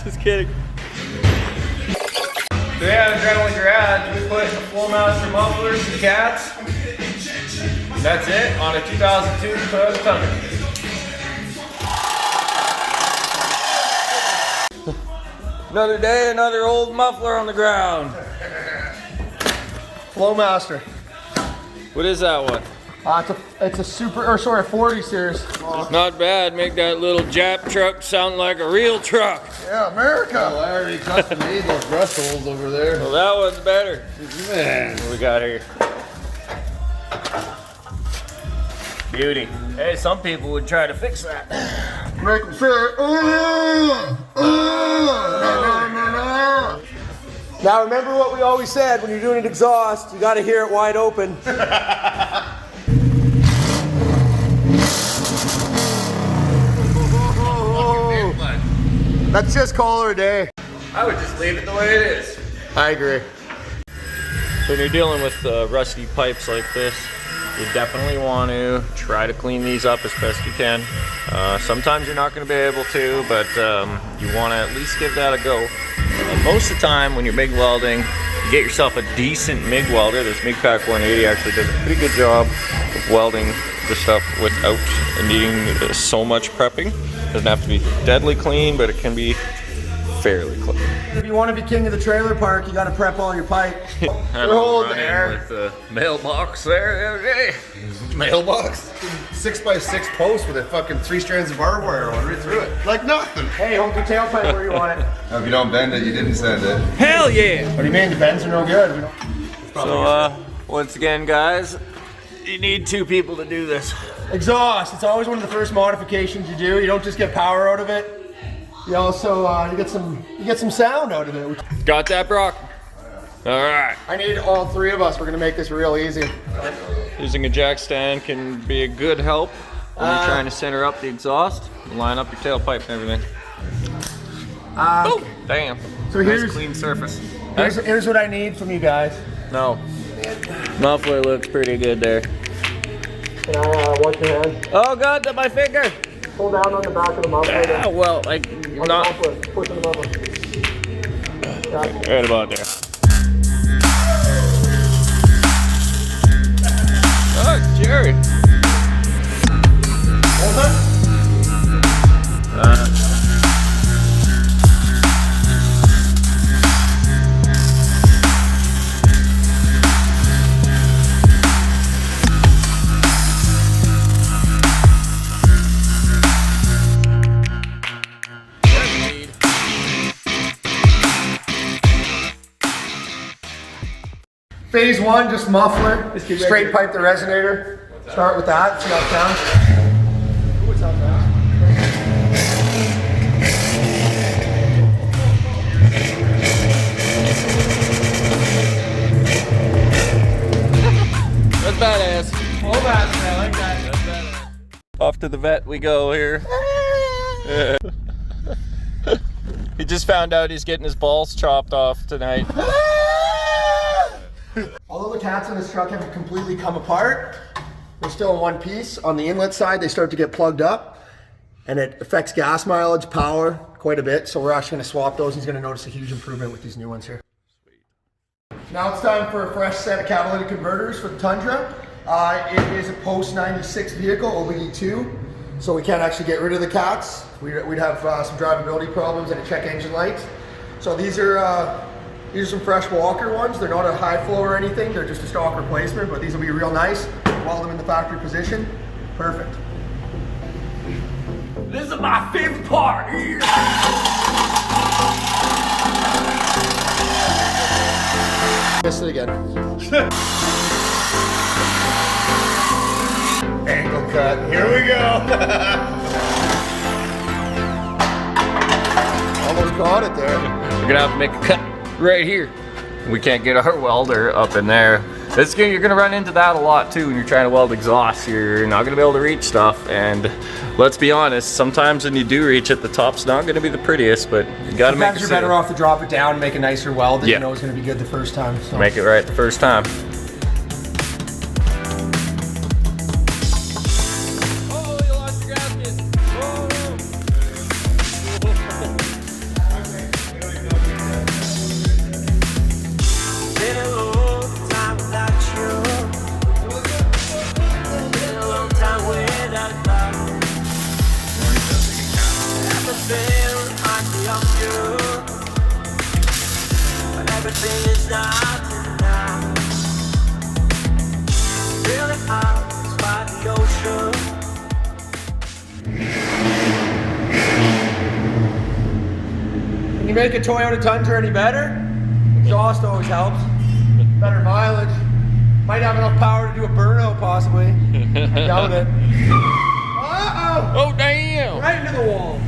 Just kidding. So yeah, in Adrenaline Garage, we put the flowmaster mufflers and cats. That's it on a 2002 Toyota Tundra. Another day, another old muffler on the ground. Flowmaster. What is that one? It's a 40 series. Not bad. Make that little Jap truck sound like a real truck. Yeah, America. Oh, I already custom made those breast holes over there. Well, that one's better. Man. What we got here? Beauty. Hey, some people would try to fix that. Make them say, Now remember what we always said, when you're doing an exhaust, you gotta hear it wide open. Let's just call her a day. I would just leave it the way it is. I agree. When you're dealing with rusty pipes like this, you definitely want to try to clean these up as best you can. Sometimes you're not going to be able to, but you want to at least give that a go. And most of the time when you're MIG welding, you get yourself a decent MIG welder. This MIG Pack 180 actually does a pretty good job of welding the stuff without needing so much prepping. Doesn't have to be deadly clean, but it can be fairly clean. If you want to be king of the trailer park, you got to prep all your pipe. They're holding there with the mailbox there the other day. Mailbox? 6x6 post with a fucking 3 strands of barbed wire on right through it. Like nothing. Hey, hold your tailpipe where you want it. Now, if you don't bend it, you didn't send it. Hell yeah! What do you mean? The bends are no good. So, once again, guys, you need 2 people to do this. Exhaust. It's always one of the first modifications you do. You don't just get power out of it. You also you get some sound out of it. Got that, Brock? All right. I need all 3 of us. We're gonna make this real easy. Using a jack stand can be a good help when you're trying to center up the exhaust, line up your tailpipe and everything. Oh, damn. So nice clean surface. Here's what I need from you guys. No. Muffler looks pretty good there. Can I wash your hands? Oh God, my finger. Pull down on the back of the muffler. Yeah, well, like not. Push on the muffler. Right about there. Oh, it's Jerry. Hold on. Phase 1, just muffler. Straight pipe the resonator. Start with that, see how it sounds. Ooh, it sounds nice. That's badass. Oh, badass, I like that. That's badass. Off to the vet we go here. He just found out he's getting his balls chopped off tonight. Although the cats in this truck have completely come apart, they're still in one piece. On the inlet side, they start to get plugged up, and it affects gas mileage, power, quite a bit. So we're actually gonna swap those. He's gonna notice a huge improvement with these new ones here. Now it's time for a fresh set of catalytic converters for the Tundra. It is a post-96 vehicle, OBD2, so we can't actually get rid of the cats. We'd have some drivability problems and a check engine light. So these are some fresh Walker ones. They're not a high flow or anything. They're just a stock replacement, but these will be real nice. Weld them in the factory position. Perfect. This is my favorite part here. Missed it again. Angle cut. Here we go. Almost caught it there. We're gonna have to make a cut right here. We can't get our welder up in there. You're gonna run into that a lot too when you're trying to weld exhaust. You're not gonna be able to reach stuff, and let's be honest, sometimes when you do reach it, the top's not gonna be the prettiest, but you gotta make it. Sometimes you're better off to drop it down and make a nicer weld that Yeah. you know is gonna be good the first time. So. Make it right the first time. Oh, you lost your gasket. Oh. Been a long time without you. Been a long time without love. Everything reminds me of you. But everything is not enough. Feeling out by the ocean. Can you make a Toyota Tundra any better? Exhaust always helps. Better mileage. Might have enough power to do a burnout possibly. I doubt it. Uh-oh! Oh, damn! Right into the wall.